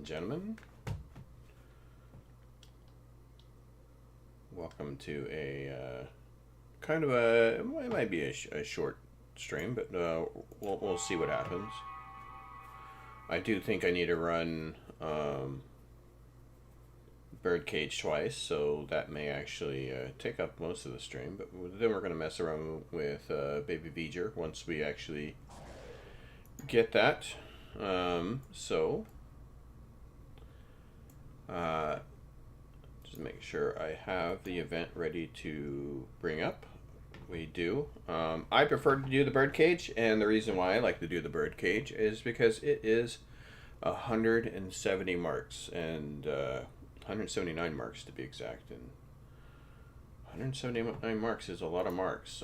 and gentlemen. Welcome to a kind of a, it might be a short stream, but we'll see what happens. I do think I need to run Birdcage twice, so that may actually take up most of the stream, but then we're going to mess around with Baby V'ger once we actually get that. Just make sure I have the event ready to bring up. We do. I prefer to do the Birdcage, and the reason why I like to do the Birdcage is because it is 170 marks, and 179 marks to be exact, and 179 marks is a lot of marks.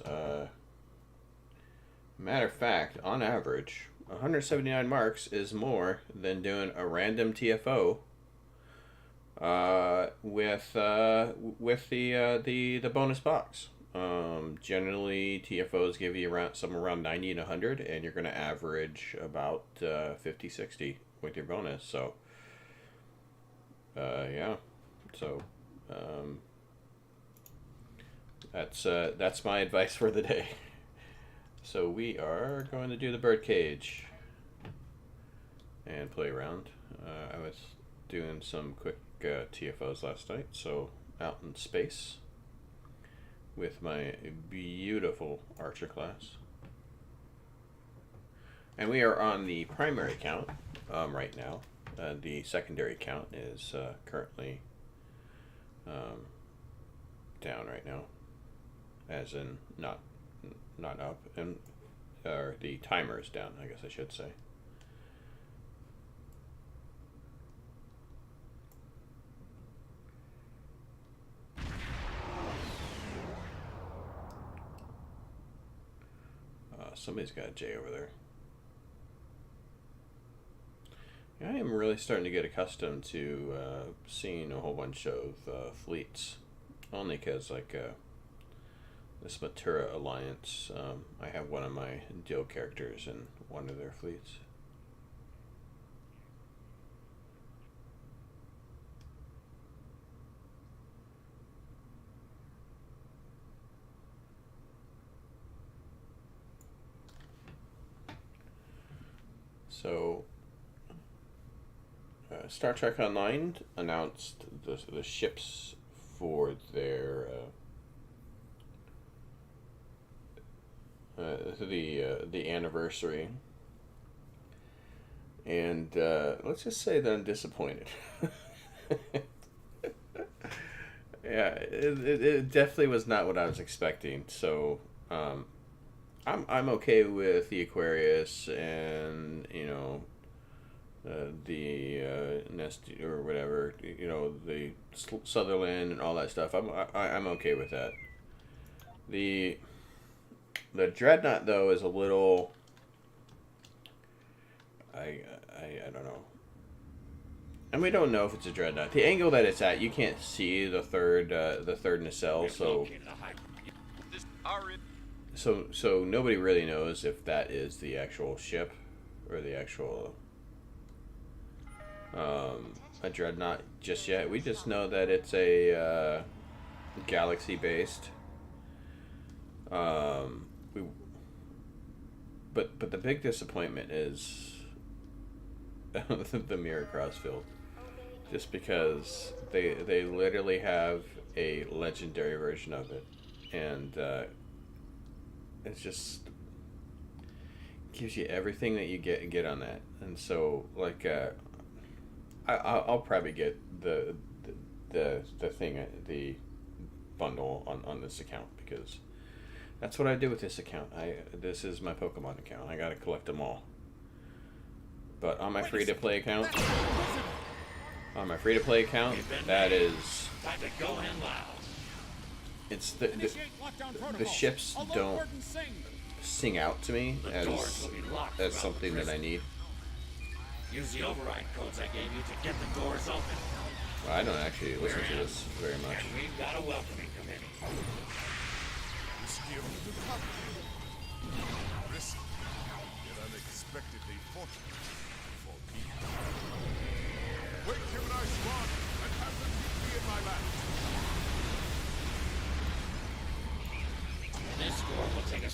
Matter of fact, on average, 179 marks is more than doing a random TFO with the bonus box. Generally, TFOs give you around 90 and 100, and you're going to average about 50, 60 with your bonus. So, yeah. So, that's my advice for the day. So we are going to do the Birdcage and play around. I was doing some quick TFOs last night, so out in space with my beautiful Archer class. And we are on the primary count right now. The secondary count is currently down right now, as in not up, and or the timer is down, I guess I should say. Somebody's got a J over there. Yeah, I am really starting to get accustomed to seeing a whole bunch of fleets, only because like this Matura Alliance, I have one of my deal characters in one of their fleets. So, Star Trek Online announced the ships for their the anniversary, and let's just say that I'm disappointed. Yeah, it definitely was not what I was expecting. So I'm okay with the Aquarius and the Nest or whatever, the Sutherland and all that stuff. I'm okay with that. The Dreadnought though is a little. I don't know. And we don't know if it's a Dreadnought. The angle that it's at, you can't see the third nacelle, so nobody really knows if that is the actual ship or the actual a Dreadnought just yet. We just know that it's a galaxy based. But the big disappointment is the Mirror Crossfield, just because they literally have a legendary version of it, and it's just gives you everything that you get on that. And so like I'll probably get the thing, the bundle on this account, because that's what I do with this account. This is my Pokemon account. I gotta collect them all. But on my free-to-play account, that is, it's the ships don't sing out to me as something that I need. Use the override codes I gave you to get the doors open. Well, I don't actually listen to this very much. And we've got a welcoming committee. Risky, yet unexpectedly fortunate for me.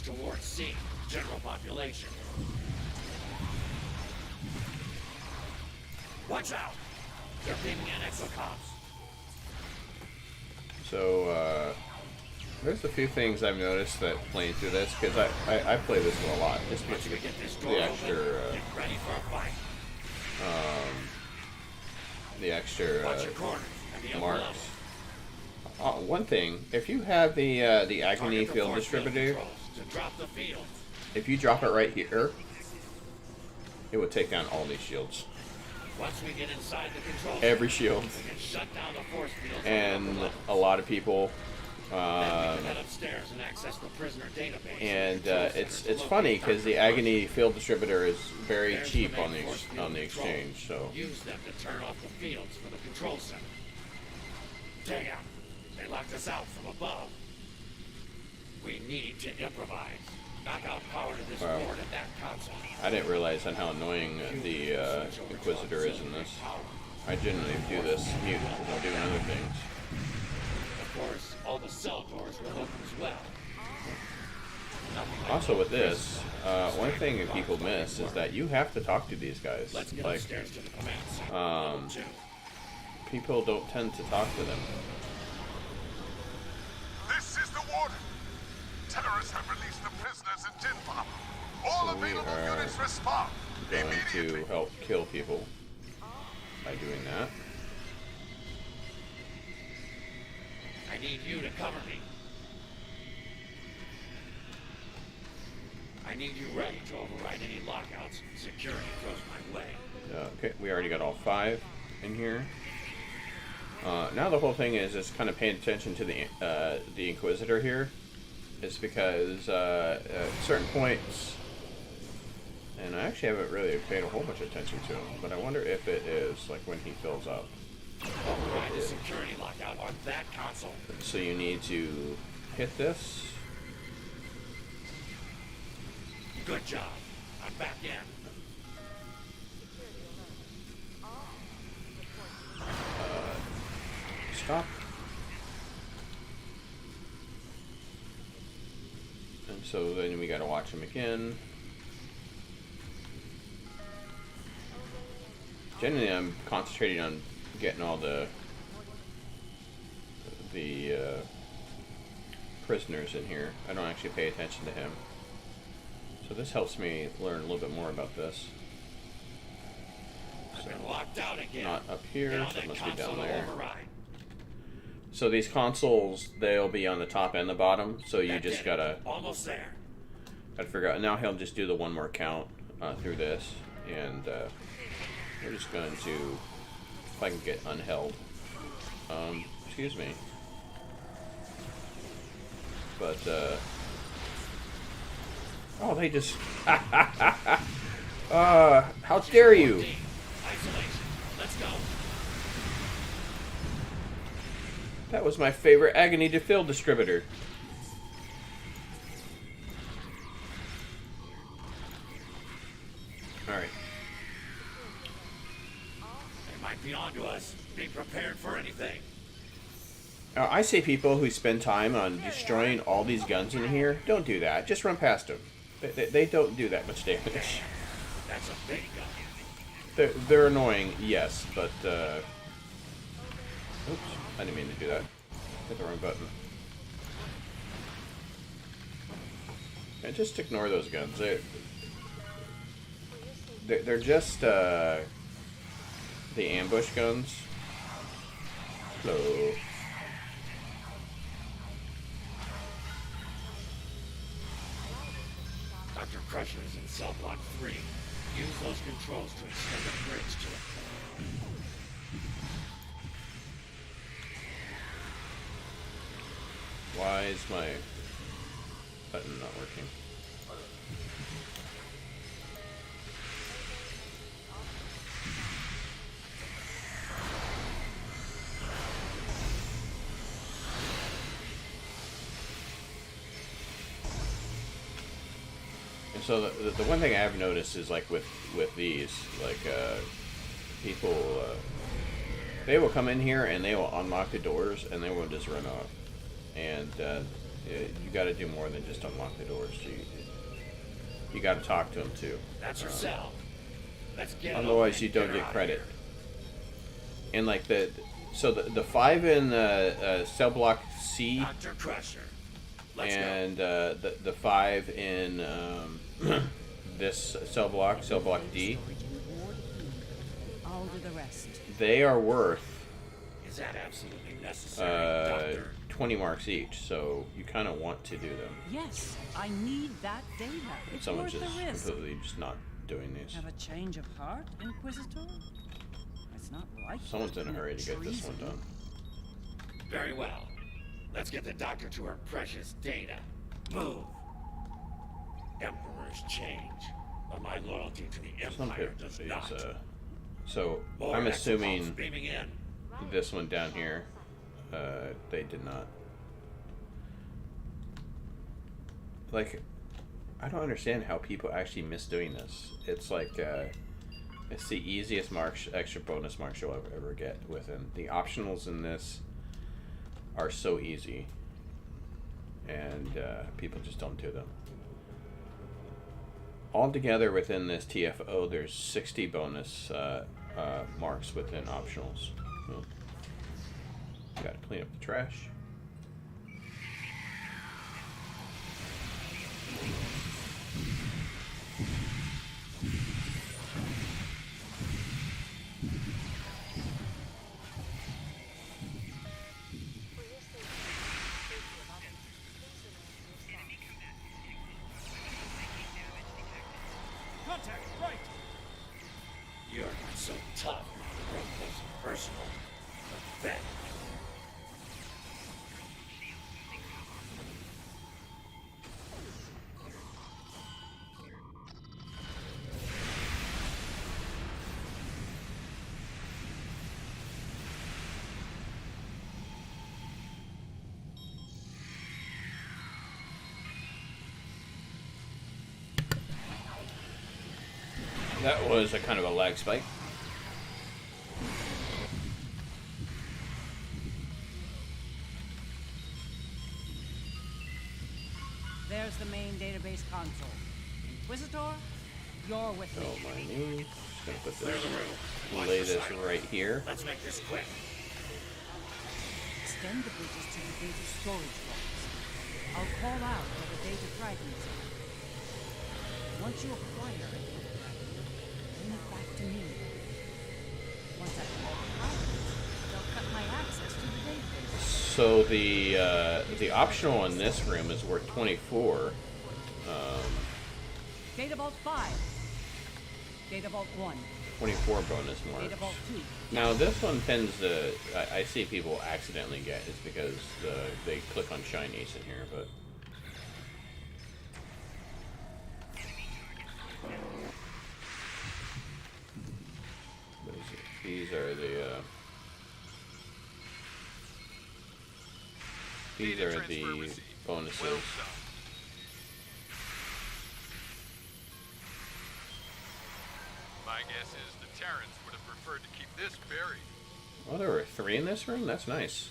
towards C, general population. Watch out! They're beaming in exocoms. So, there's a few things I've noticed that playing through this, because I play this one a lot, just because you get the extra, Get ready for a fight. the extra Watch your corners and the upper marks. level. One thing, if you have the Agony Target the Field force field Distributor, controls to drop the field. if you drop it right here, it would take down all these shields. Once we get inside the control Every center, shield. we can shut down the force fields. And a lot of people, Then we can head upstairs and access the prisoner database. and Control it's centers funny located because the first. Agony Field Distributor is very There's cheap the on main the force field on the control. exchange. So Use them to turn off the fields for the control center. Damn, they locked us out from above. We need to improvise. Knock out power to this Wow. board at that console. I didn't realize on how annoying the Inquisitor is in this. I generally do this mute because I'm doing other things. Of course, all the cell doors will open as well. Nothing like Also with this, one thing that people miss is that you have to talk to these guys. Let's get Like, upstairs to the command center. um, Two. people don't tend to talk to them. This is the warden. Terrorists have released the prisoners in Jinpop. All So we available are units respond Going immediately. to help kill people by doing that. I need you to cover me. I need you ready to override any lockouts. Security throws my way. Okay, we already got all 5 in here. Now the whole thing is kind of paying attention to the Inquisitor here. Is because at certain points, and I actually haven't really paid a whole bunch of attention to him, but I wonder if it is like when he fills up. Override the security lockout on that console. So you need to hit this. Good job. I'm back in. Stop. And so then we gotta watch him again. Generally, I'm concentrating on getting all the prisoners in here. I don't actually pay attention to him. So this helps me learn a little bit more about this. I've been locked out again. Not up here, Get on so it that must be console down to there. override. So these consoles, they'll be on the top and the bottom. So you That just did it. gotta Almost there. figure out. Now he'll just do the one more count through this, and we're just going to, if I can get unheld. Excuse me. But oh, they just. How dare you! D. Isolation. Let's go. That was my favorite Agony to Fill distributor. Alright. They might be onto us. Be prepared for anything. Now, I say people who spend time on destroying all these guns in here, don't do that. Just run past them. They don't do that much damage. That's a big gun. They're annoying, yes, but, oops, I didn't mean to do that. Hit the wrong button. And just ignore those guns. They're just, the ambush guns. Hello. Dr. Crusher is in cell block 3. Use those controls to extend the bridge to it. Why is my button not working? And so the one thing I have noticed is like with these, like people, they will come in here and they will unlock the doors and they will just run off. And You got to do more than just unlock the doors. You got to talk to them too. That's your cell. Let's get it Otherwise, over you and don't her get out of credit. here. And like the 5 in cell block C Dr. Crusher. Let's go. and the 5 in this cell block D, I'll do the rest. they are worth Is that absolutely necessary, Doctor? 20 marks each. So you kind of want to do them. Yes, I need that data. It's Someone's worth just the risk. completely just not doing these. Have a change of heart, Inquisitor? It's not like Someone's in a hurry to get this one treason. done. Very well. Let's get the doctor to her precious data. Move. Emperors change, but my loyalty to the Some Empire people does use, not. so More I'm exopulse assuming beaming in. this one down here, they did not. Like, I don't understand how people actually miss doing this. It's like, it's the easiest marks, extra bonus marks you'll ever get within. The optionals in this are so easy, and people just don't do them. Altogether within this TFO, there's 60 bonus marks within optionals. Hmm. Gotta clean up the trash. Contact, right! You're not so tough, not close and personal. Pathetic. That was a kind of a lag spike. There's the main database console. Inquisitor, you're with So me. my new, just gonna put Clear this, the room. Watch lay the this side. right here. Let's make this quick. Extend the bridges to the data storage vaults. I'll call out where the data fragments are. Once you acquire a data fragment, bring it back to me. Once I call the fragments, they'll cut my access to the database. So the optional in this room is worth 24. Data Vault 5. Data Vault 1. 24 bonus Data marks. Vault 2. Now this one tends to, I see people accidentally get, it's because they click on shinies in here, but. What is it? These are the, these Data are transfer the received. bonuses. Well done. My guess is the Terrans would have preferred to keep this buried. Oh, there were 3 in this room? That's nice.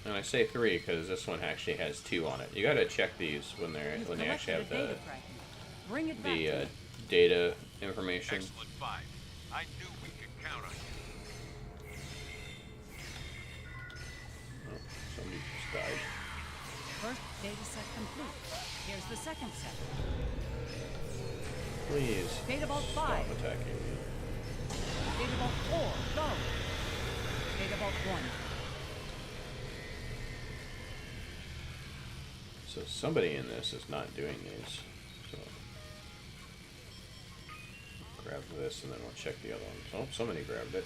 And I say 3 because this one actually has 2 on it. You gotta check these when You've they actually have collected a the data fragment. Bring it back to me. data information. Excellent find. I knew we could count on you. Oh, somebody just died. First data set complete. Here's the second set. Please Data Vault stop 5. attacking me. Data Vault 4. Go. Data Vault 1. So somebody in this is not doing these. So grab this and then we'll check the other ones. Oh, somebody grabbed it.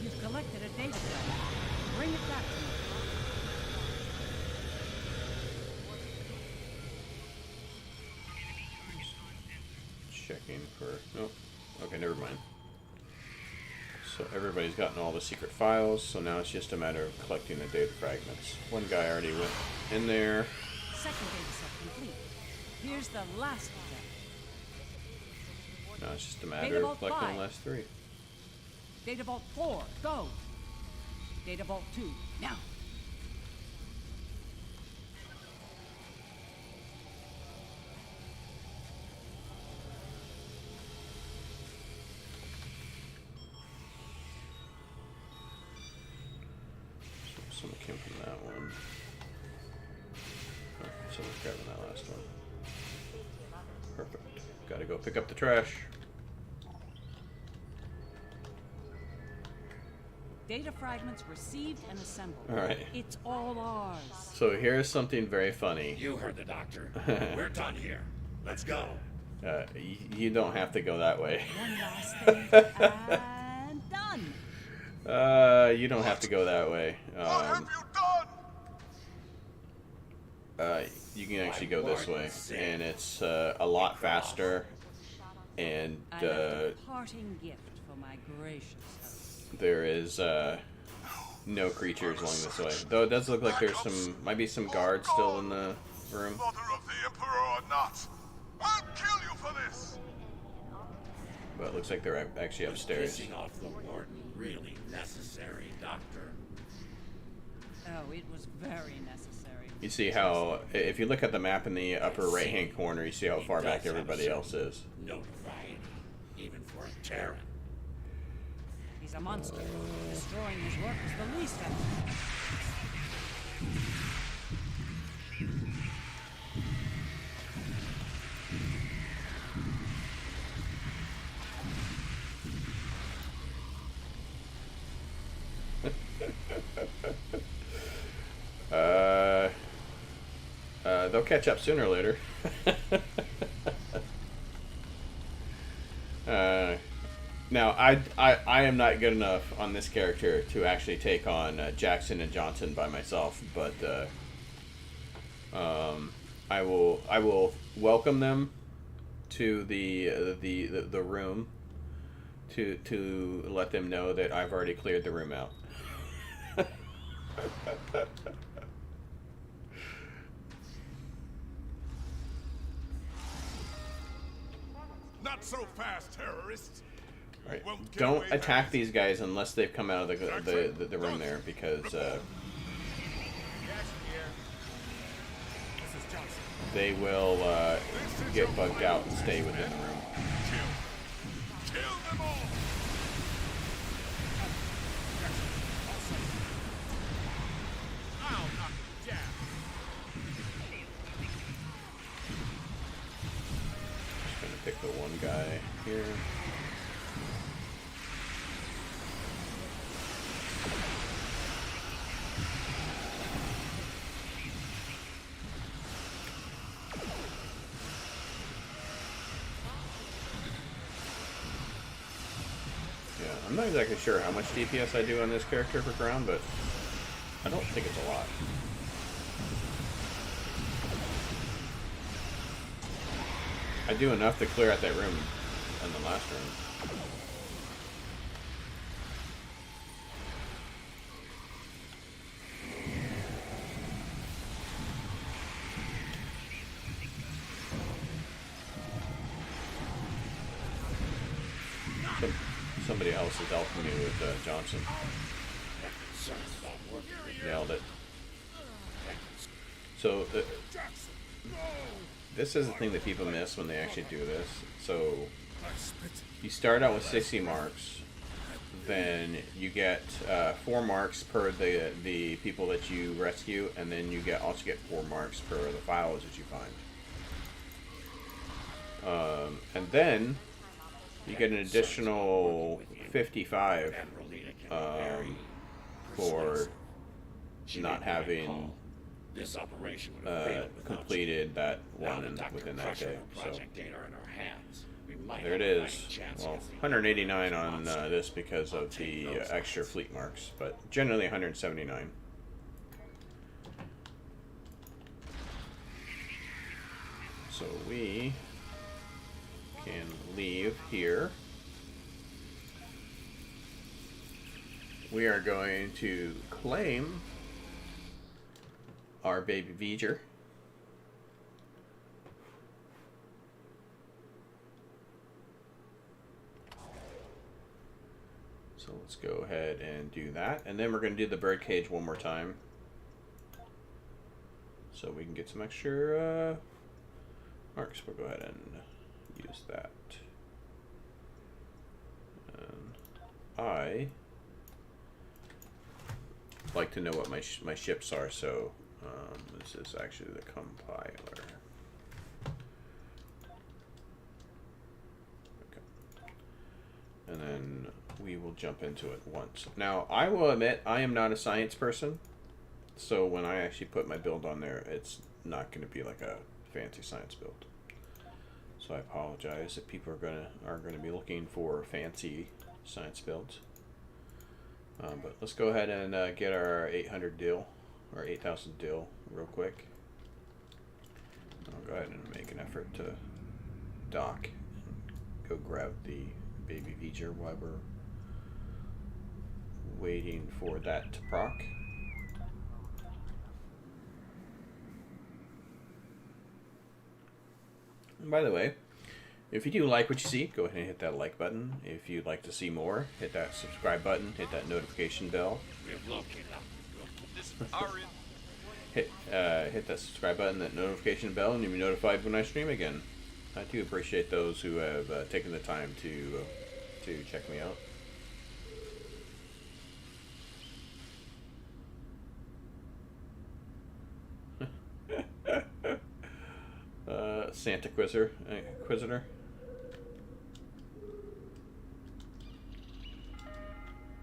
You've collected a data fragment. Bring it back to me. Checking for nope. Okay, never mind. So everybody's gotten all the secret files, so now it's just a matter of collecting the data fragments. One guy already went in there. Second data set complete. Here's the last of them. Now it's just a matter of Vault collecting 5. the last 3. Data Vault 4. Go. Data Vault 2, now! Someone came from that one. Oh, someone's grabbing that last one. Perfect. Gotta go pick up the trash. Data fragments received and assembled. Alright. It's all ours. So here's something very funny. You heard the doctor. We're done here. Let's go. You don't have to go that way. One last thing, and done! You don't have to go that way. What have you done? You can actually go this way, and it's a lot faster, and I left a parting gift for my gracious host. there is no creatures along this way. Though it does look like there's might be some guards still in the room. Mother of the Emperor or not, I'll kill you for this! But it looks like they're actually upstairs. Pissing off the warden really necessary, Doctor? Oh, it was very necessary. You see how, if you look at the map in the upper right-hand corner, you see how far back everybody else is. Notoriety, even for a Terran. He's a monster. Destroying his work is the least of it. They'll catch up sooner or later. Now, I am not good enough on this character to actually take on Jackson and Johnson by myself, but I will welcome them to the room to let them know that I've already cleared the room out. Not so fast, terrorists! Right. Won't get Don't away attack fast. these guys unless they've come out of the room there, because they will get bugged out and stay within the room. Kill! Kill them all! I'll knock you down! Just gonna pick the one guy here. Yeah, I'm not exactly sure how much DPS I do on this character per ground, but I don't think it's a lot. I do enough to clear out that room in the last room. Somebody else is helping me with Johnson. Nailed it. So this is the thing that people miss when they actually do this. So you start out with 60 marks, then you get 4 marks per the people that you rescue, and then you also get 4 marks per the files that you find. And then you get an additional 55 for not having this operation would have failed without completed that Now one that Dr. within that Crusher day. and So Project Data are in our hands. We might there it have a is. fighting chance Well, against the 189 on monster. this because I'll of take the those extra marks. fleet marks, but generally 179. So we can leave here. We are going to claim our baby V'ger. So let's go ahead and do that. And then we're going to do the birdcage one more time. So we can get some extra marks. We'll go ahead and use that. And I like to know what my ships are, so this is actually the compiler. Okay. And then we will jump into it once. Now, I will admit, I am not a science person, so when I actually put my build on there, it's not going to be like a fancy science build. So I apologize if people are gonna be looking for fancy science builds. But let's go ahead and get our 800 deal, or 8,000 deal, real quick. I'll go ahead and make an effort to dock and go grab the baby V'ger while we're waiting for that to proc. And by the way, if you do like what you see, go ahead and hit that like button. If you'd like to see more, hit that subscribe button, hit that notification bell. Hit that subscribe button, that notification bell, and you'll be notified when I stream again. I do appreciate those who have taken the time to check me out. Santa Inquisitor.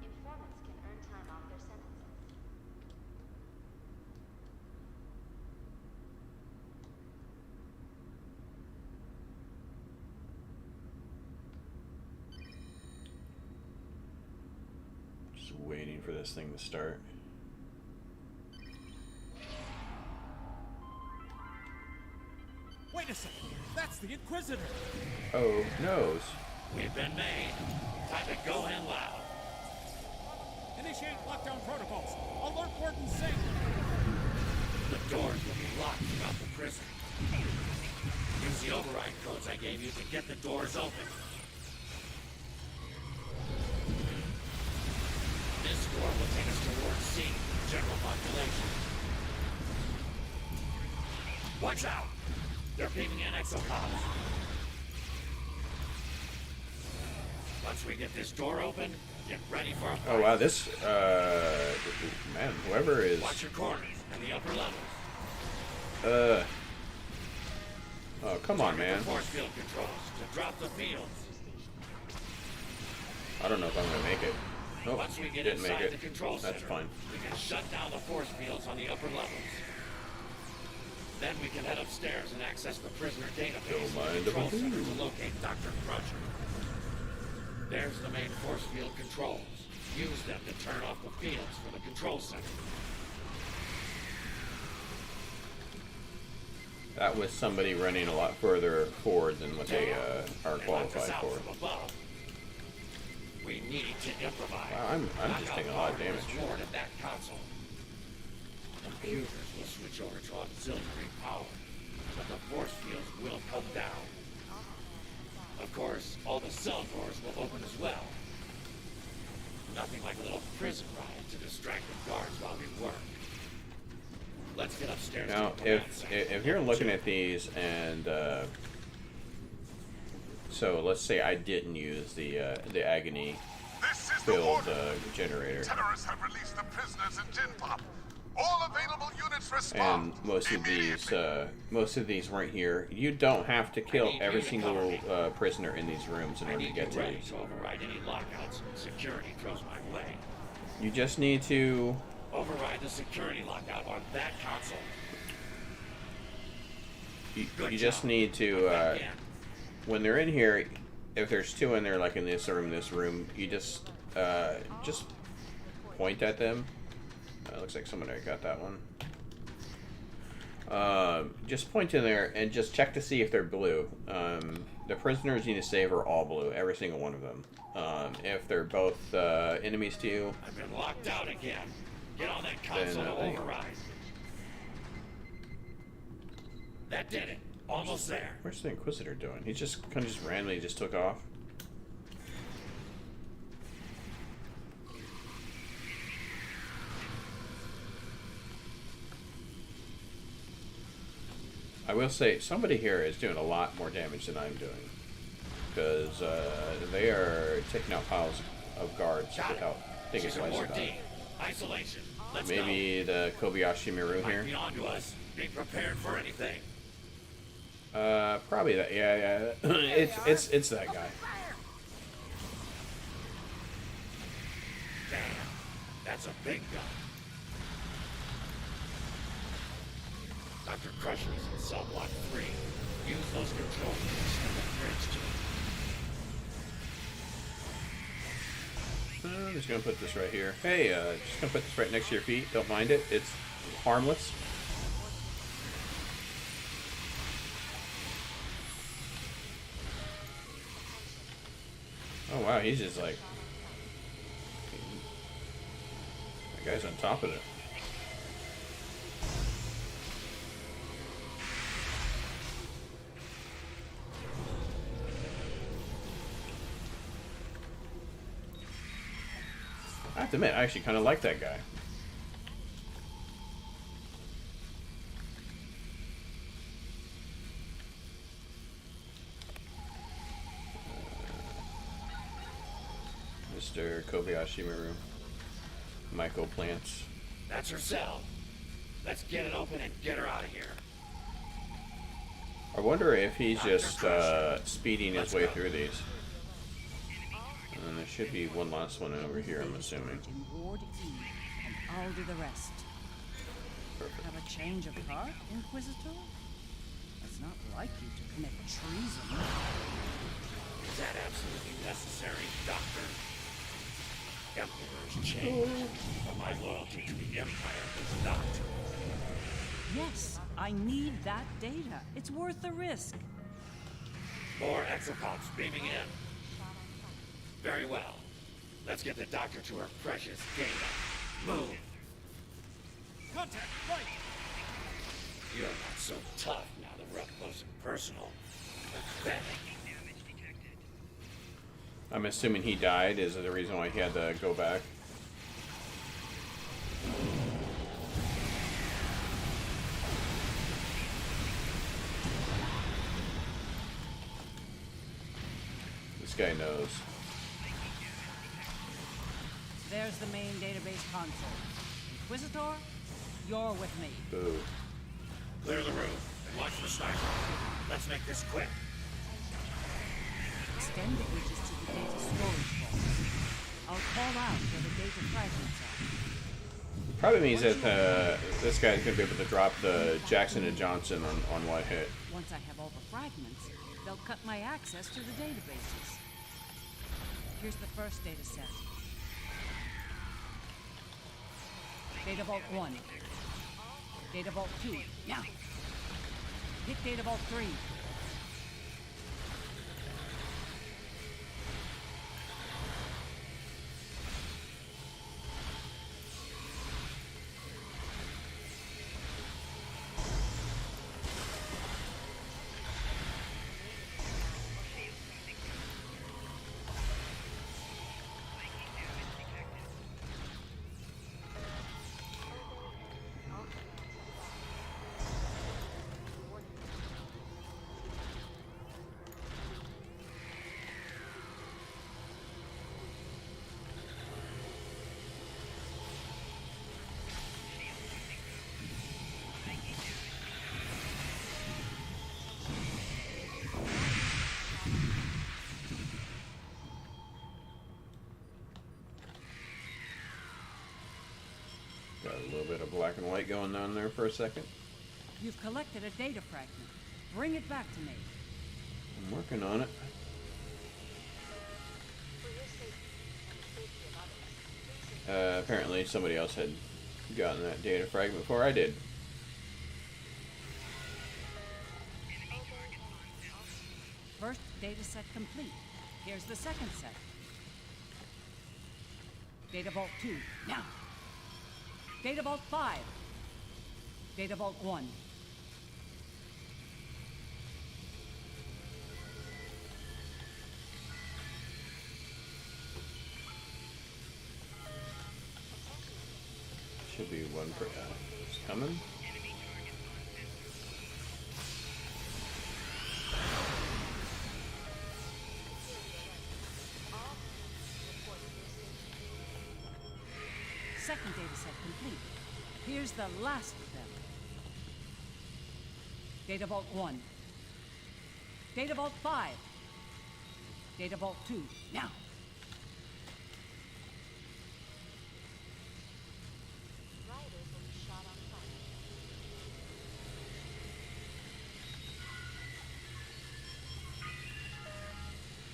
Informants can earn time off their sentences. Just waiting for this thing to start. Wait a second. That's the Inquisitor. Oh, nose. We've been made. Time to go in loud. Initiate lockdown protocols. Alert Warden Singh. The doors will be locked throughout the prison. Use the override codes I gave you to get the doors open. This door will take us towards C, general population. Watch out! They're beaming in exopods. Once we get this door open, get ready for a fight. Oh wow, this man, whoever is Watch your corners and the upper levels. oh come on, man. The force field controls to drop the fields. I don't know if I'm gonna make it. Nope, Once we get didn't make inside it. the control center, That's fine. we can shut down the force fields on the upper levels. Then we can head upstairs and access the prisoner database Don't mind and control if I center do. to locate Dr. Crusher. There's the main force field controls. Use them to turn off the fields for the control center. That was somebody running a lot further forward than what they are They locked us qualified out for. from above. We need to improvise. Wow, I'm Knock just out taking a lot of power to damage. this ward at that console. Computers will switch over to auxiliary power, but the force fields will come down. Of course, all the cell doors will open as well. Nothing like a little prison riot to distract the guards while we work. Let's get upstairs. Now, to the command center. if you're looking at these and so let's say I didn't use the agony This is the filled order. generator, Terrorists have released the prisoners in Gin Pop. All available units respond. and most of these weren't here. You don't have to I kill need every you to single cover me. prisoner in these rooms in I order to need get you to ready these. to override any lockouts security throws my way. You just need to. Override the security lockout on that console. Good You just job. need to. Again. When they're in here, if there's two in there, like in this room, you just point at them. Looks like someone already got that one. Just point in there and just check to see if they're blue. The prisoners you need to save are all blue, every single one of them. If they're both enemies to you, I've been locked out again. Get on that console to Then, override. That did it. Almost there. where's the Inquisitor doing? He just kind of just randomly just took off. I will say somebody here is doing a lot more damage than I'm doing, because they are taking out piles of guards Got it. without taking She's a twice more about it. D. Isolation. Let's Maybe the Kobayashi Maru go. here. Might be onto us. Be prepared for anything. Probably that. Yeah. it's that guy. Damn. That's a big gun. Dr. Crusher's in cell block 3. Use those controls to extend the bridge to I'm just gonna put this right here. Hey, just gonna put this right next to your feet. Don't mind it. It's harmless. Oh wow, he's just like that guy's on top of it. I have to admit, I actually kind of like that guy. Mr. Kobayashi Maru. Michael Plants. That's her cell. Let's get it open and get her out of here. I wonder if he's just speeding his way through these. And there should be one last one over here, I'm assuming. In Ward E, and I'll do the rest. Perfect. Have a change of heart, Inquisitor? It's not like you to commit treason. Is that absolutely necessary, Doctor? Emperor's change, but my loyalty to the Empire does not. Yes, I need that data. It's worth the risk. More exopods beaming in. Very well. Let's get the Doctor to her precious data. Move. Contact, right! You're not so tough now that we're up close and personal. Pathetic. I'm assuming he died is the reason why he had to go back. This guy knows. There's the main database console. Inquisitor, you're with me. Boo. Clear the room and watch the sniper. Let's make this quick. Extend the bridges to the data storage vaults. I'll call out where the data fragments are. Probably means that this guy's gonna be able to drop the Jackson and Johnson on one hit. Once I have all the fragments, they'll cut my access to the databases. Here's the first data set. Data Vault 1. Data Vault 2. Now. Hit Data Vault 3. Got a little bit of black and white going on there for a second. You've collected a data fragment. Bring it back to me. I'm working on it. For your safety and the safety of others, please Apparently somebody else had gotten that data fragment before I did. First data set complete. Here's the second set. Data Vault 2. Now. Data Vault 5. Data Vault 1. Should be one per it's coming. Here's the last of them. Data Vault 1. Data Vault 5. Data Vault 2. Now! Riders will be shot on sight.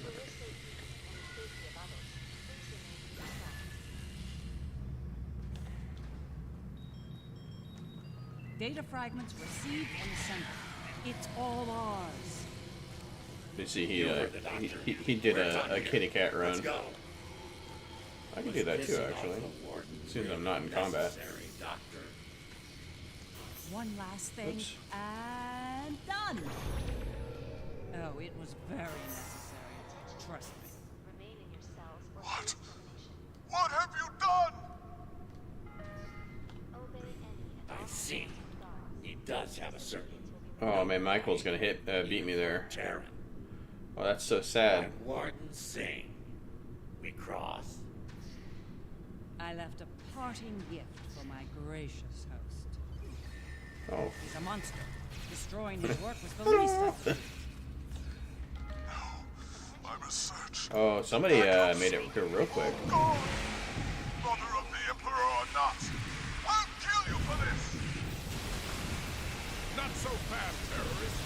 For your safety and the safety of others, please remain in your cells. Data fragments received and assembled. It's all ours. You see, he did a kitty cat run. Let's go. I can do that too, actually. Seems I'm not in combat. Necessary, Doctor. One last thing, Oops. and done! Oh, it was very necessary. Trust me. Remain in your cells or What? face termination. What have you done? Obey any I and see. He does have a certain Oh man, Michael's gonna beat me there. Terran. Oh, that's so sad. And Warden Singh. We cross. I left a parting gift for my gracious host. Oh, He's a monster. Destroying his work was the least of it. I must search. oh, somebody made it here real quick. God! Mother of the Emperor or not, I'll kill you for this! Not so fast, terrorist.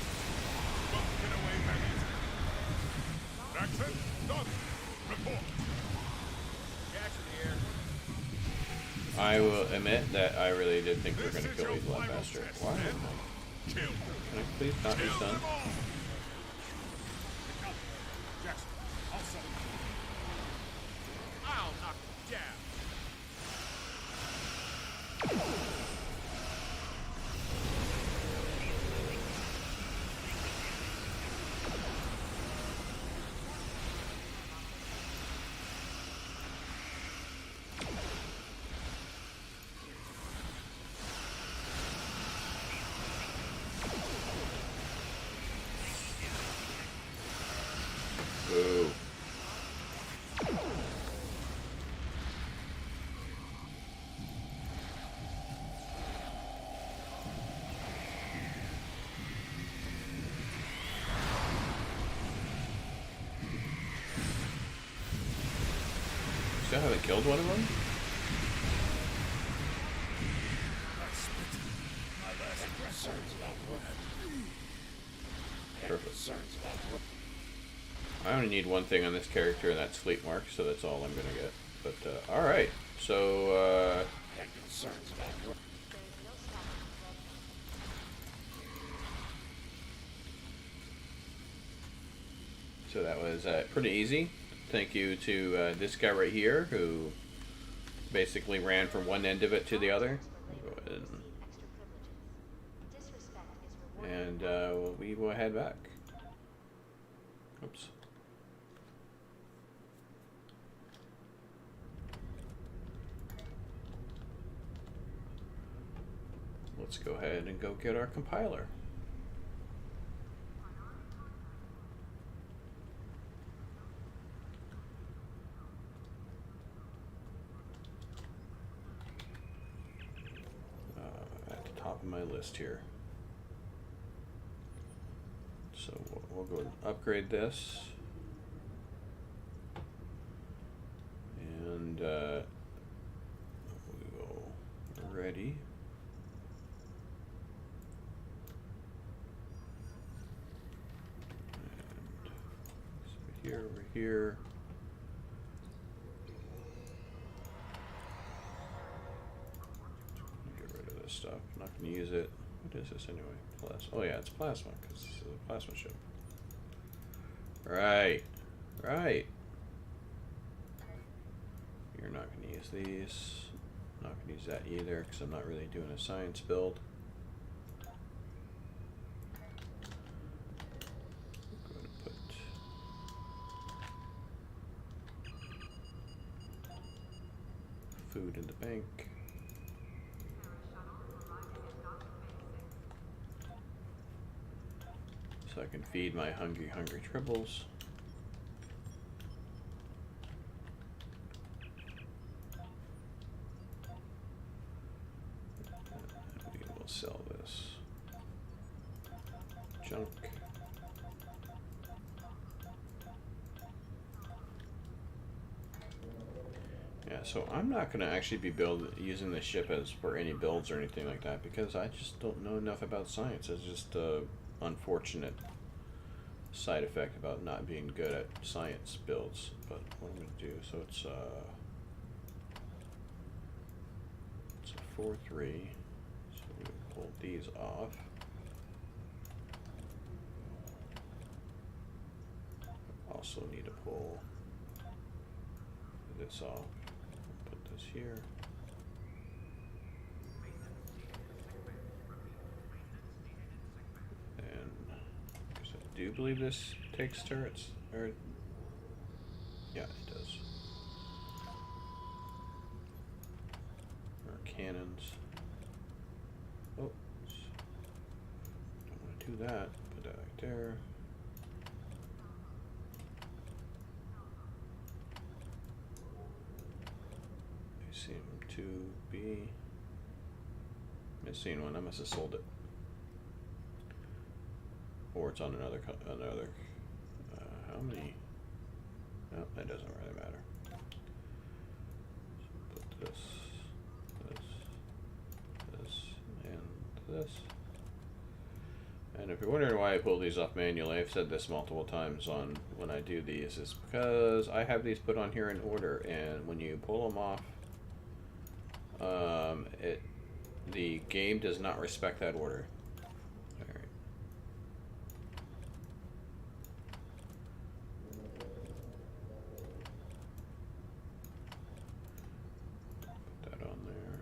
Won't get away that easy. Action done. Report. I will admit that I really did think we were This gonna is kill your these a lot final faster. test, Why? men. Can Kill them. I please not be Kill stunned? them all. Jackson, I'll settle you. I'll knock you down. Ooh. Still haven't killed one of them? Concerns about work. Perfect. Concerns about work. I only need one thing on this character, and that's Fleet Mark, so that's all I'm gonna get. But, alright. So, And concerns about work. There is no stopping the red so that was pretty easy. Thank you to this guy right here, who basically ran from one end of it to the other. Go ahead extra privileges. Disrespect is rewarded. and we will head back. Oops. Let's go ahead and go get our compiler. At the top of my list here. So we'll go and upgrade this. And we will ready. And over here. Get rid of this stuff. I'm not going to use it. What is this anyway? Oh yeah, it's plasma, because it's a plasma ship. Right. Right. You're not going to use these. Not going to use that either, because I'm not really doing a science build. I'm going to put food in the bank. So I can feed my hungry tribbles. junk. Yeah, so I'm not gonna actually be using the ship as for any builds or anything like that because I just don't know enough about science. It's just a unfortunate side effect about not being good at science builds. But what I'm gonna do, so it's a 4-3. So we pull these off. Also need to pull this off. Put this here. And because I do believe this takes turrets, or yeah, it does. Or cannons. Oh, don't want to do that. Put that right there. To be missing one. I must have sold it, or it's on another. How many? No, that doesn't really matter. So put this, and this. And if you're wondering why I pull these off manually, I've said this multiple times on when I do these, is because I have these put on here in order, and when you pull them off. The game does not respect that order. Alright. Put that on there.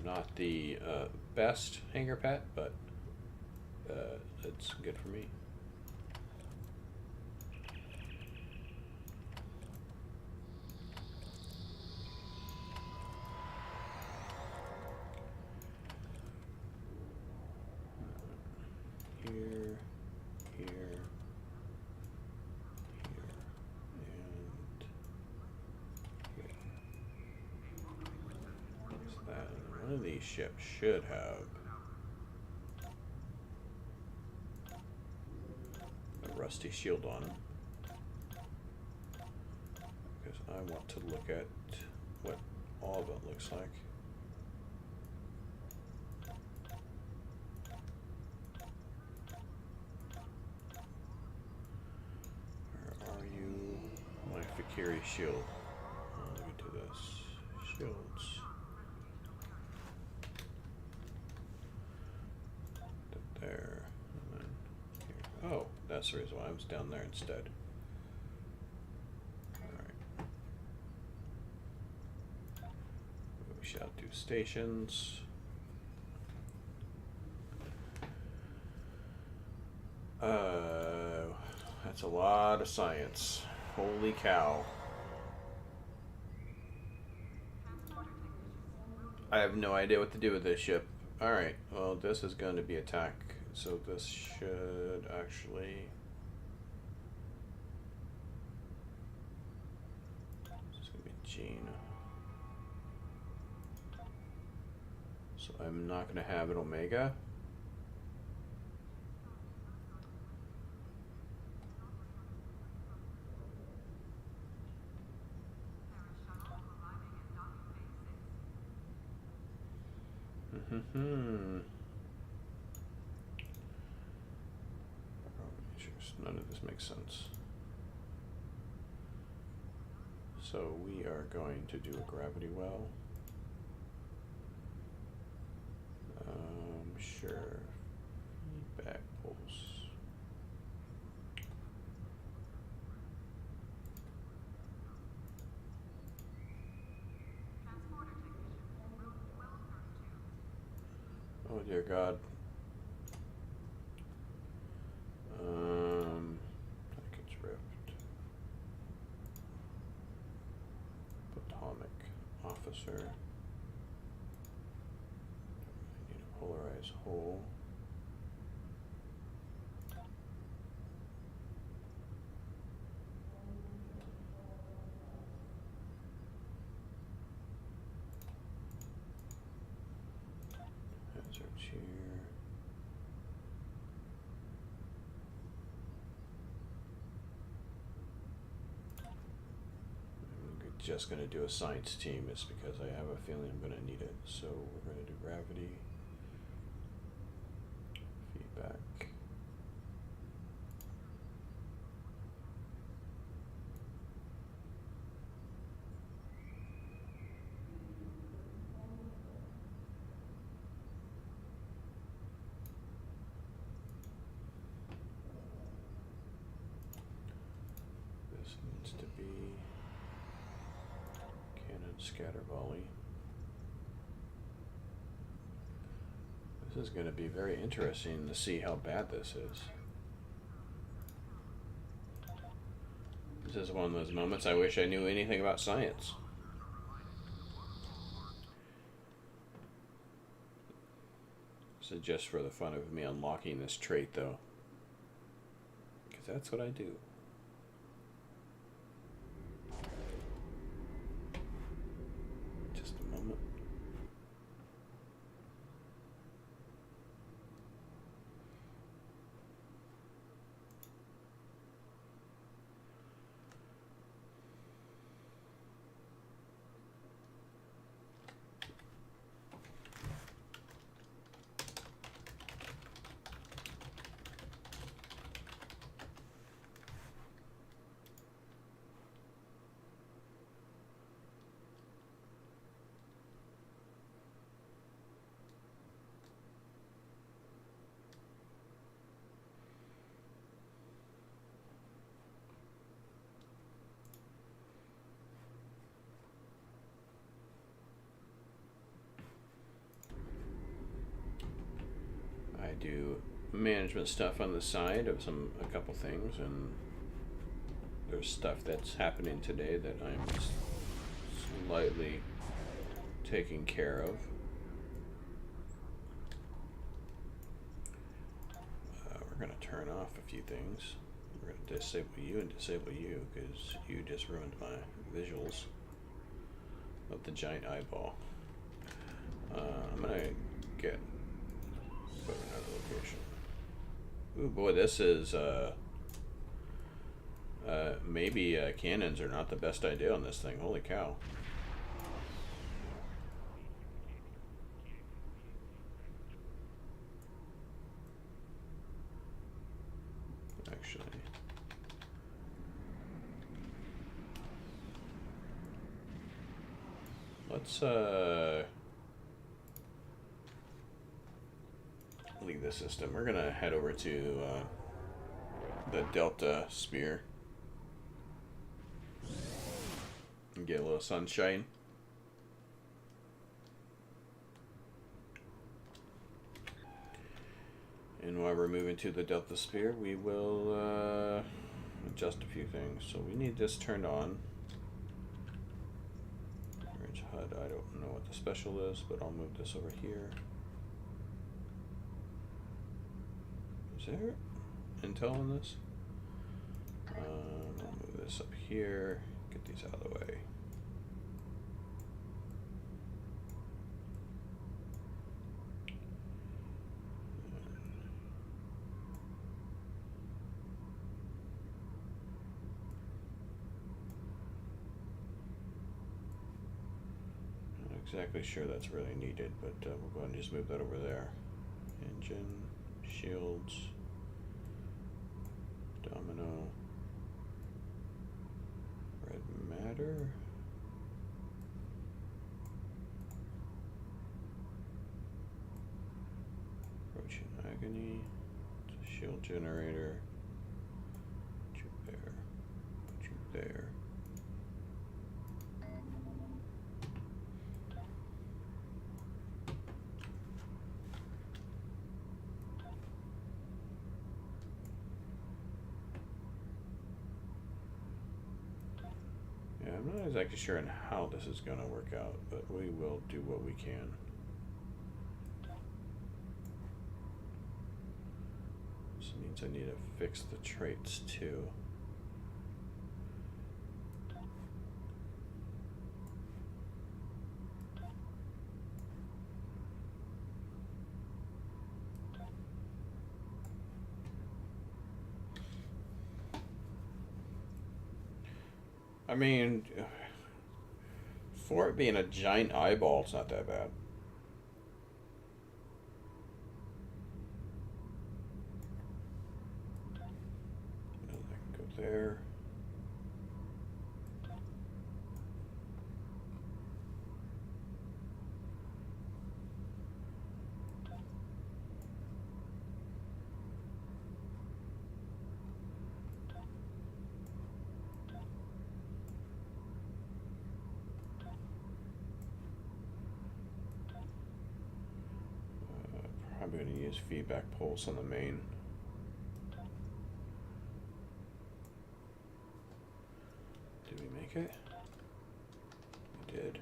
Not the best hangar pet, but it's good for me. Here, here, here, and here. What's that? One of these ships should have a rusty shield on them, because I want to look at what all of it looks like. Where are you? My Fakiri shield. Let me do this. Shields. There, and then here. Oh, that's the reason why I was down there instead. Alright. We shall do stations. That's a lot of science. Holy cow. I have no idea what to do with this ship. Alright, well, this is going to be attack, so this should actually... This is going to be Gene. So I'm not going to have an Omega. None of this makes sense. So we are going to do a gravity well. Sure. Feedback pulse. Oh dear God. Package rift. Atomic officer. I need a polarizer. Prize hole. Hazards here. I'm just going to do a science team is because I have a feeling I'm going to need it. So we're going to do gravity. Feedback. This needs to be cannon scatter volley. This is going to be very interesting to see how bad this is. This is one of those moments I wish I knew anything about science. This is just for the fun of me unlocking this trait, though. Because that's what I do. Just a moment. I do management stuff on the side of a couple things, and there's stuff that's happening today that I'm slightly taking care of. We're going to turn off a few things. We're going to disable you and disable you because you just ruined my visuals of the giant eyeball. I'm going to get another location. Ooh boy, this is maybe cannons are not the best idea on this thing. Holy cow. Actually, let's leave the system. We're gonna head over to the Delta Spear and get a little sunshine. And while we're moving to the Delta Spear, we will adjust a few things. So we need this turned on. Orange HUD, I don't know what the special is, but I'll move this over here. Is there intel on this? I'll move this up here, get these out of the way. Not exactly sure that's really needed, but we'll go ahead and just move that over there. Engine, shields. Domino, red matter, approaching agony, it's a shield generator, put you there, put you there. Yeah, I'm not exactly sure on how this is going to work out, but we will do what we can. This means I need to fix the traits too. I mean, for it being a giant eyeball, it's not that bad. And I can go there. Probably going to use feedback pulse on the main. Did we make it? We did.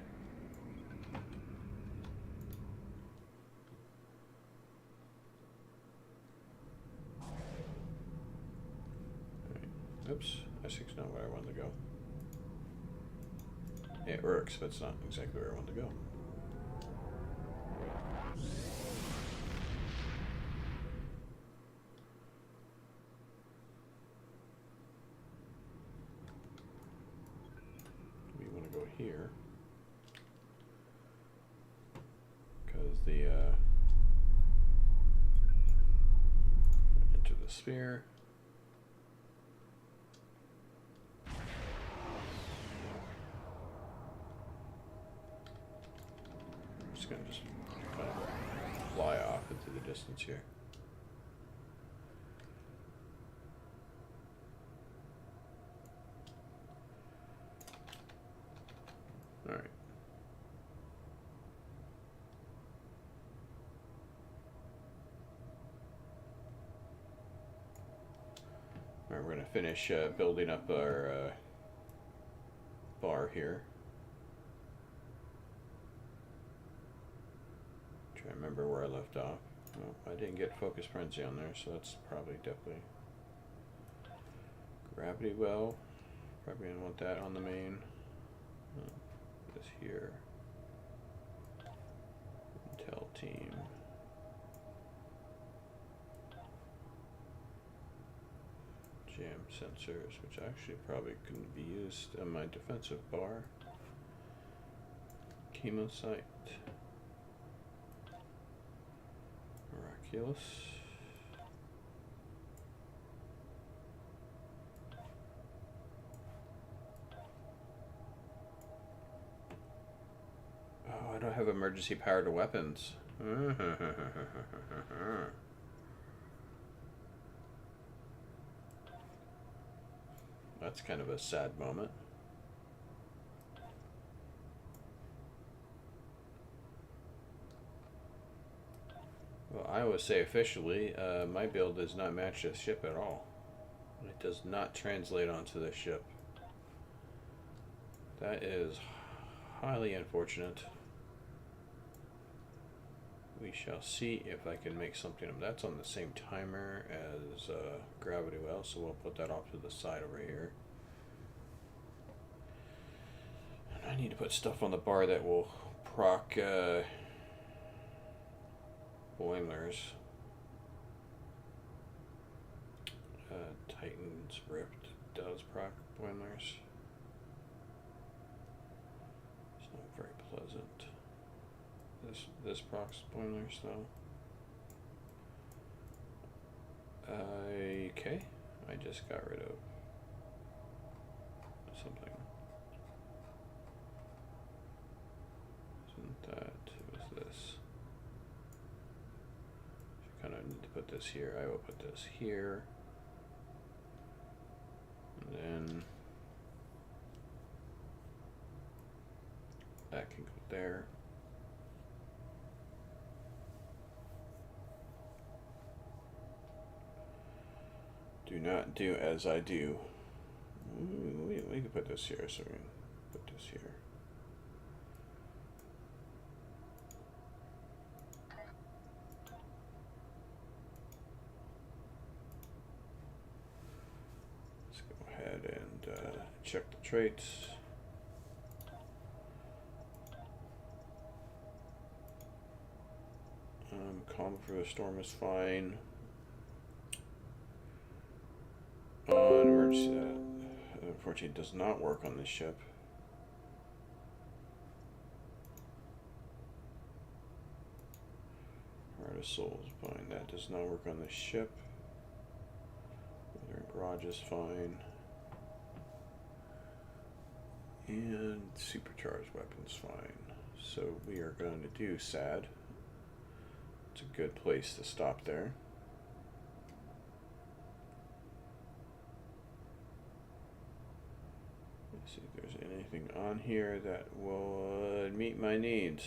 Right. Oops, I6 not where I wanted to go. It works, but it's not exactly where I wanted to go. Here, because the enter the sphere. I'm just gonna kind of fly off into the distance here. All right. All right, we're gonna finish building up our bar here. Try to remember where I left off. Oh, I didn't get focus frenzy on there, so that's probably definitely gravity well. Probably gonna want that on the main. This here. Intel team. Jam sensors, which actually probably couldn't be used on my defensive bar. Chemocyte. Miraculous. Oh, I don't have emergency power to weapons. That's kind of a sad moment. Well, I would say officially, my build does not match this ship at all. It does not translate onto this ship. That is highly unfortunate. We shall see if I can make something of that's on the same timer as Gravity Well, so we'll put that off to the side over here. And I need to put stuff on the bar that will proc boilers. Titan's Rift does proc boilers. It's not very pleasant. This procs boilers though. Okay, I just got rid of something. Isn't that, it was this. So kind of need to put this here. I will put this here. And then that can go there. Do not do as I do. We can put this here, so we can put this here. ahead and check the traits. Calm for the storm is fine. On emergency, unfortunately, does not work on this ship. Heart of Soul is fine. That does not work on the ship. Withering Barrage is fine. And Supercharged Weapon's fine. So we are going to do SAD. It's a good place to stop there. Let's see if there's anything on here that will meet my needs.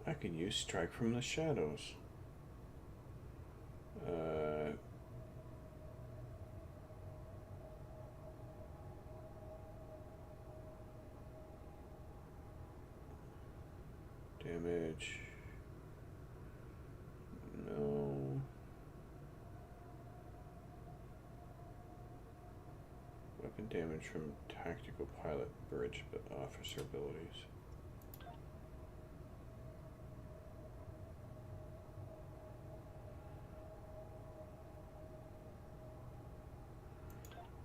I can use Strike from the Shadows. Damage. No. Weapon damage from tactical pilot bridge officer abilities.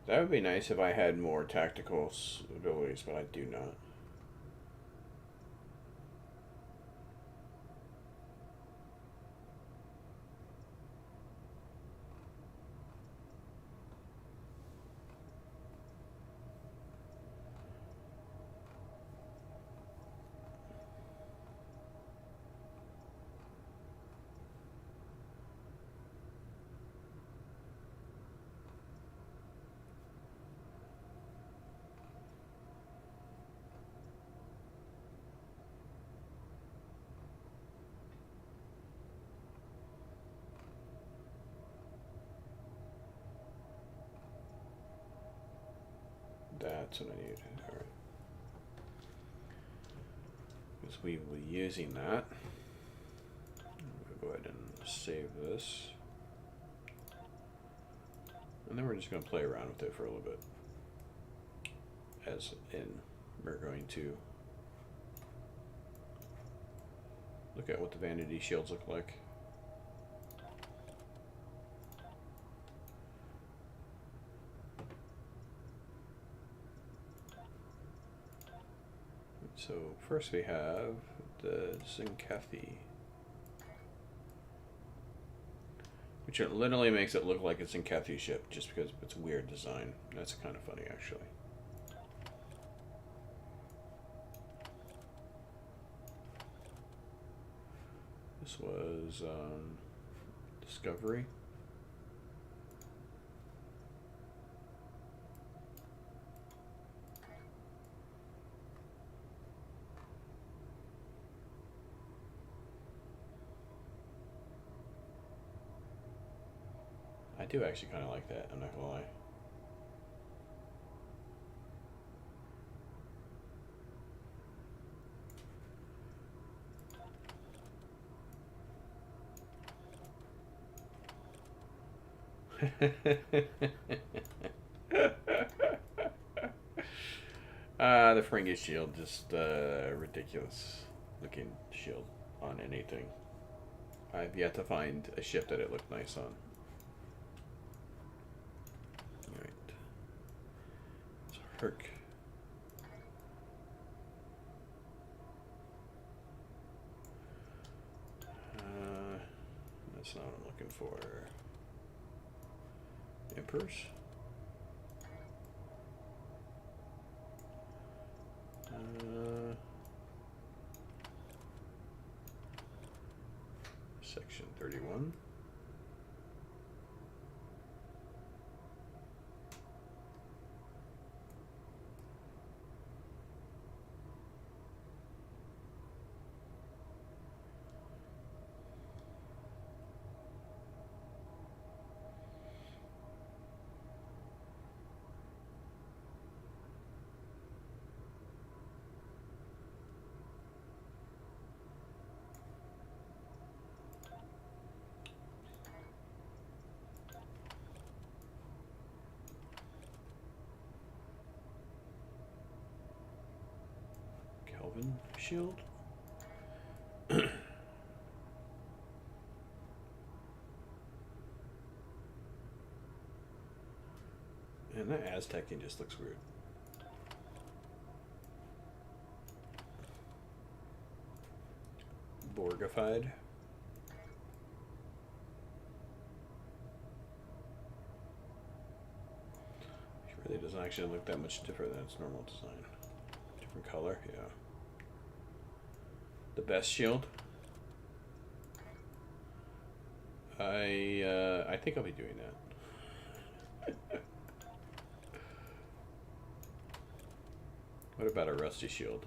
That would be nice if I had more tactical abilities, but I do not. That's what I need. Alright. Because we will be using that. We'll go ahead and save this. And then we're just going to play around with it for a little bit. As in, we're going to look at what the vanity shields look like. So first we have the Zincathi, which it literally makes it look like a Zincathi ship just because of its weird design. That's kind of funny, actually. This was Discovery. I do actually kind of like that, I'm not gonna lie. The Ferengi shield, just ridiculous looking shield on anything. I've yet to find a ship that it looked nice on. Alright. It's Herc. That's not what I'm looking for. Emperors. Raven shield. And that Aztecian just looks weird. Borgified. It really doesn't actually look that much different than its normal design. Different color, yeah. The best shield. I think I'll be doing that. What about a rusty shield?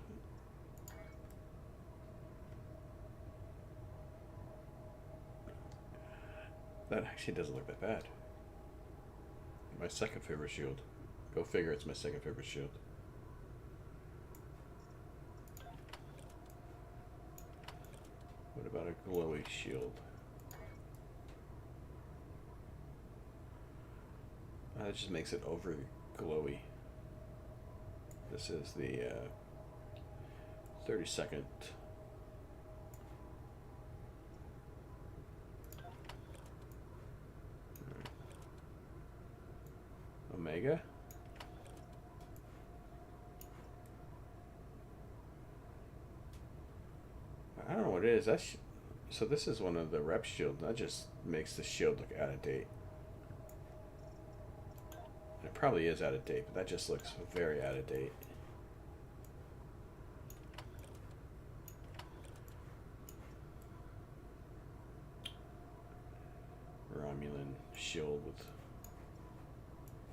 That actually doesn't look that bad. My second favorite shield. Go figure, it's my second favorite shield. What about a glowy shield? That just makes it over glowy. This is the 32nd. Omega. I don't know what it is. So this is one of the rep shields. That just makes the shield look out of date. It probably is out of date, but that just looks very out of date. Romulan shield with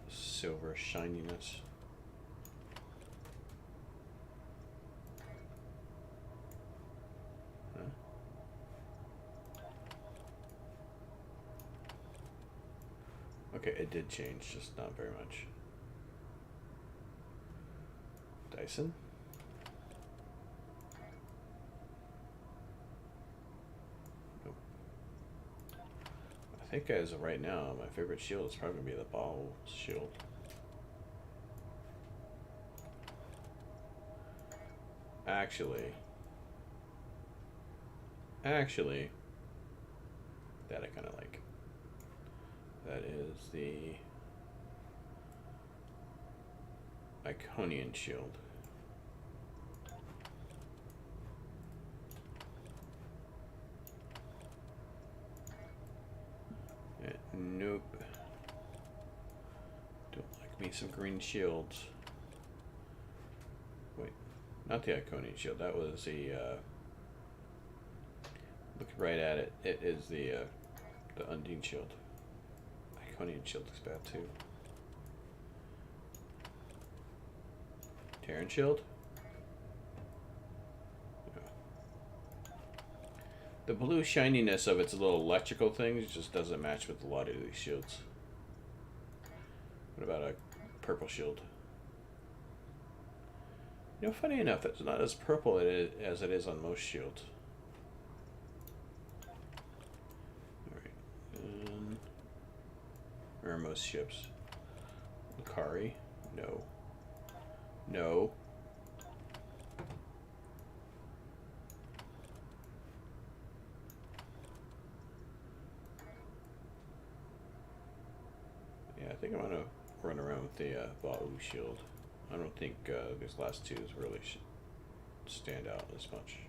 silver shininess. Huh? Okay, it did change, just not very much. Dyson. Nope. I think as of right now, my favorite shield is probably gonna be the Baal shield. Actually, that I kind of like. That is the Iconian shield. Nope. Don't like me some green shields. Wait, not the Iconian shield. That was the. Look right at it. It is the Undine shield. Iconian shield looks bad too. Terran shield. Yeah. The blue shininess of its little electrical things just doesn't match with a lot of these shields. What about a purple shield? You know, funny enough, it's not as purple as it is on most shields. Or most ships. Lucari? No. No. Yeah, I think I'm gonna run around with the Baal shield. I don't think these last two really stand out as much.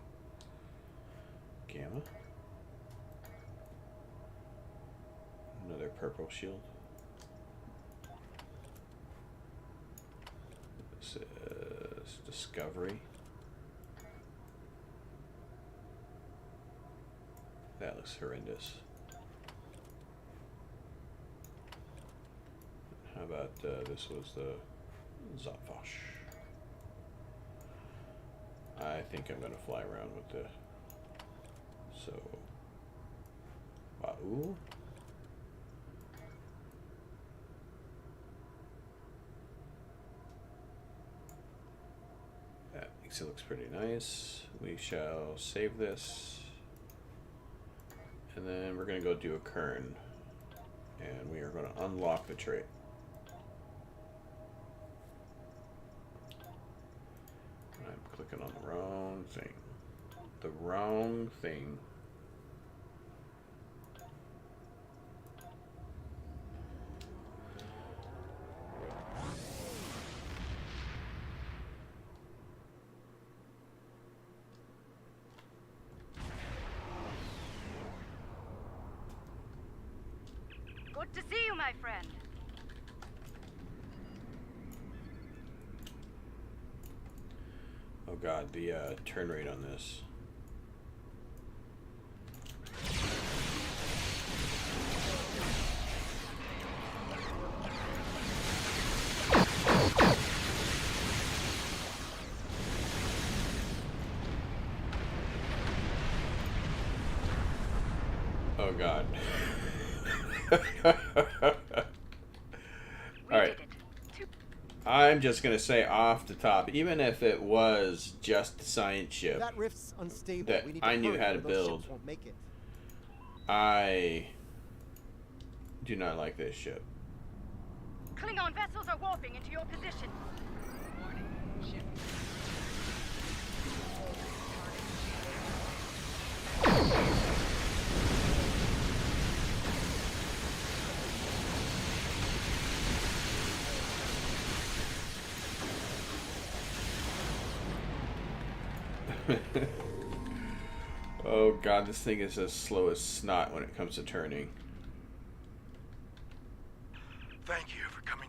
Gamma. Another purple shield. This is Discovery. That looks horrendous. How about this was the Zotfosh. I think I'm gonna fly around with the Baal. That makes it looks pretty nice. We shall save this. And then we're gonna go do a Kern. And we are gonna unlock the trait. clicking on the wrong thing. The wrong thing. Good to see you, my friend. Oh god, the turn rate on this. Oh god. Alright. I'm just gonna say off the top, even if it was just a science ship That rift's unstable. that We need I knew hurry how to or those ships build, won't make it. I do not like this ship. Klingon vessels are warping into your position. Warning. Ship. Oh god, this thing is as slow as snot when it comes to turning. Thank you for coming.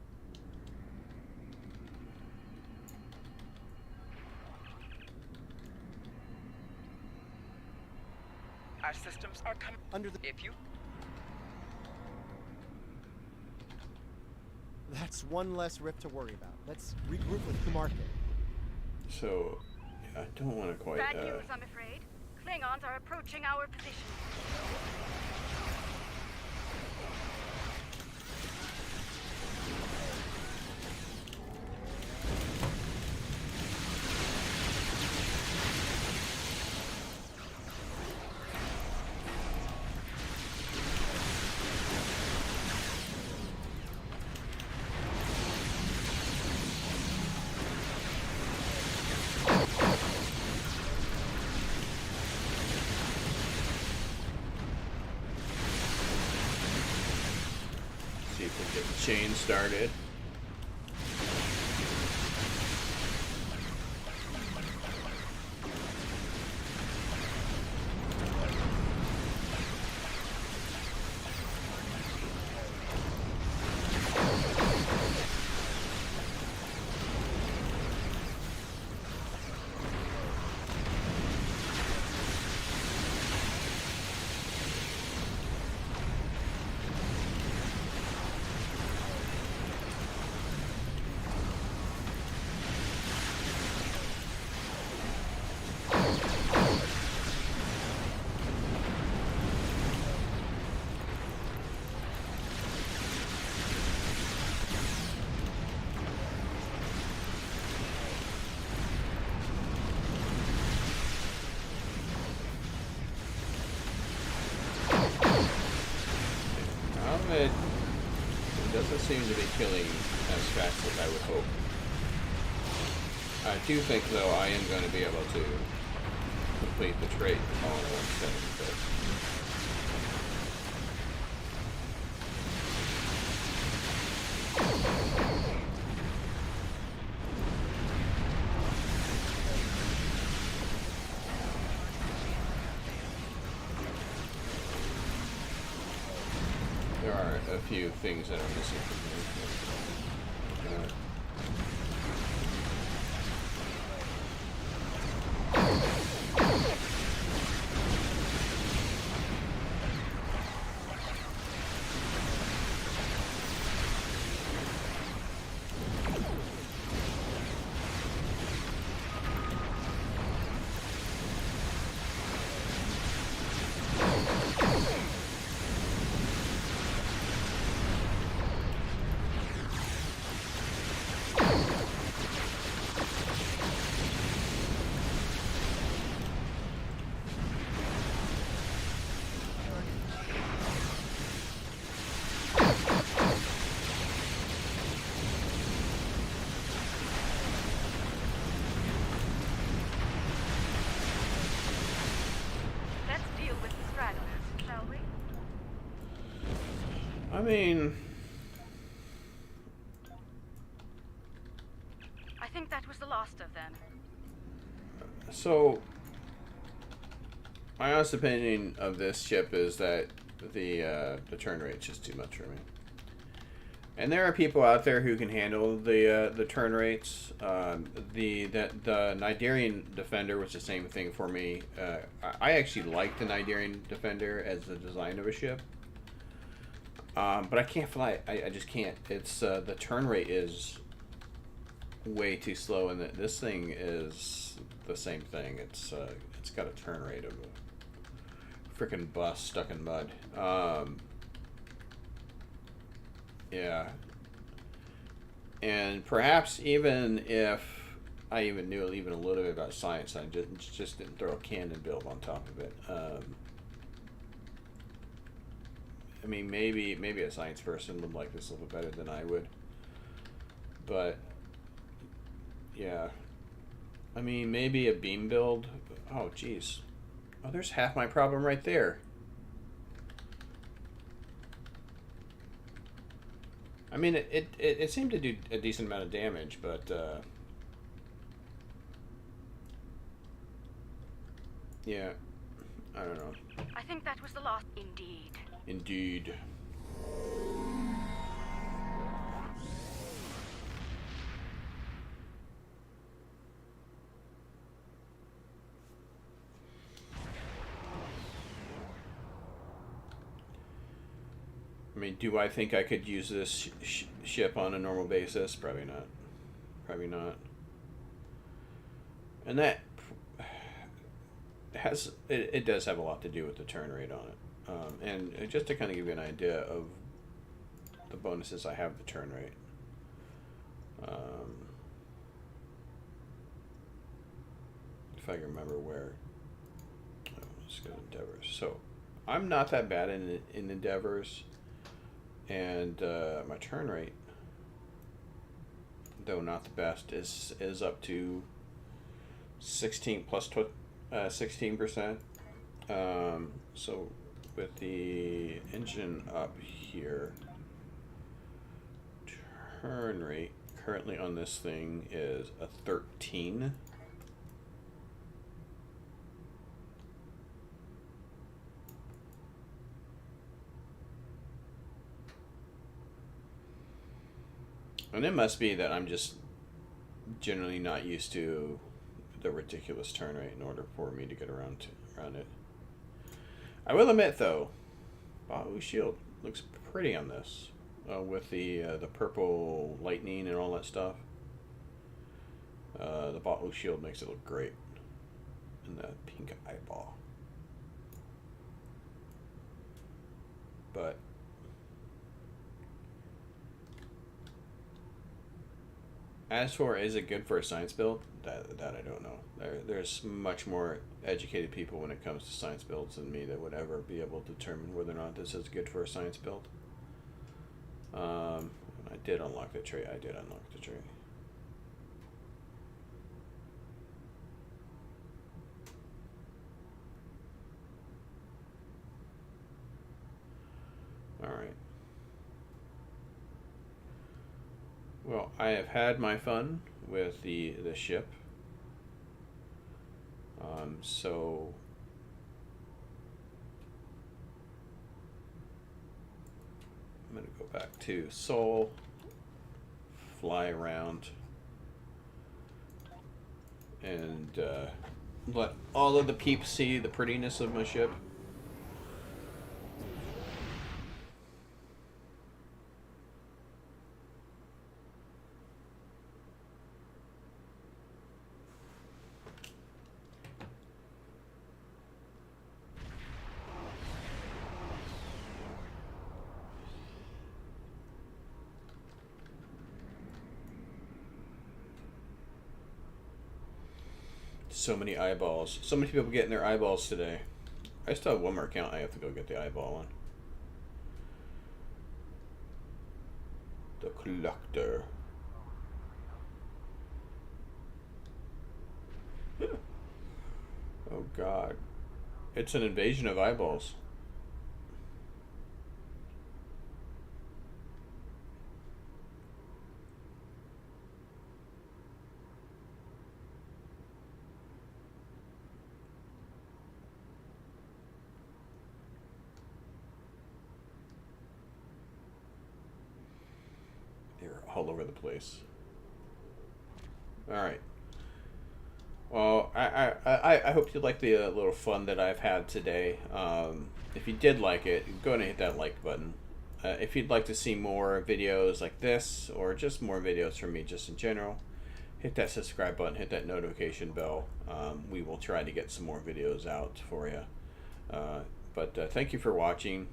Our systems are coming. Under the... If you That's one less rift to worry about. Let's regroup with Kumarkin. So, I don't want to quite, Bad news, I'm afraid. Klingons are approaching our position. see if we can get the chain started. It doesn't seem to be killing as fast as I would hope. I do think, though, I am going to be able to complete the trait all in one setting, but... There are a few things that are missing from me. mean, I think that was the last of them. so my honest opinion of this ship is that the turn rate's just too much for me. And there are people out there who can handle the turn rates. The Nigerian Defender was the same thing for me. I actually like the Nigerian Defender as the design of a ship, but I can't fly it. I just can't. It's the turn rate is way too slow, and this thing is the same thing. It's got a turn rate of a freaking bus stuck in mud. Yeah. And perhaps even if I even knew even a little bit about science, I just didn't throw a cannon build on top of it. I mean, maybe a science person would like this a little better than I would. But, yeah. I mean, maybe a beam build. Oh, geez. Oh, there's half my problem right there. I mean, it seemed to do a decent amount of damage, but yeah, I don't know. I think that was the last. Indeed. Indeed. I mean, do I think I could use this ship on a normal basis? Probably not. Probably not. And that it does have a lot to do with the turn rate on it. And just to kind of give you an idea of the bonuses, I have the turn rate. If I can remember where. Oh, let's go to Endeavors. So I'm not that bad in Endeavors. And my turn rate, though not the best, is up to 16 plus 16%. So with the engine up here, turn rate currently on this thing is a 13. And it must be that I'm just generally not used to the ridiculous turn rate in order for me to get around it. I will admit, though, Bao's shield looks pretty on this, with the purple lightning and all that stuff. The Bao shield makes it look great, and the pink eyeball. But as for is it good for a science build, that I don't know. There's much more educated people when it comes to science builds than me that would ever be able to determine whether or not this is good for a science build. I did unlock the trait. Alright. Well, I have had my fun with the ship. So I'm going to go back to Seoul, fly around, and let all of the peeps see the prettiness of my ship. So many eyeballs. So many people getting their eyeballs today. I still have one more account I have to go get the eyeball on. The Collector. Oh god. It's an invasion of eyeballs. all over the place. All right. Well, I hope you like the little fun that I've had today. If you did like it, go ahead and hit that like button. If you'd like to see more videos like this, or just more videos from me just in general, hit that subscribe button, hit that notification bell. We will try to get some more videos out for you. But thank you for watching.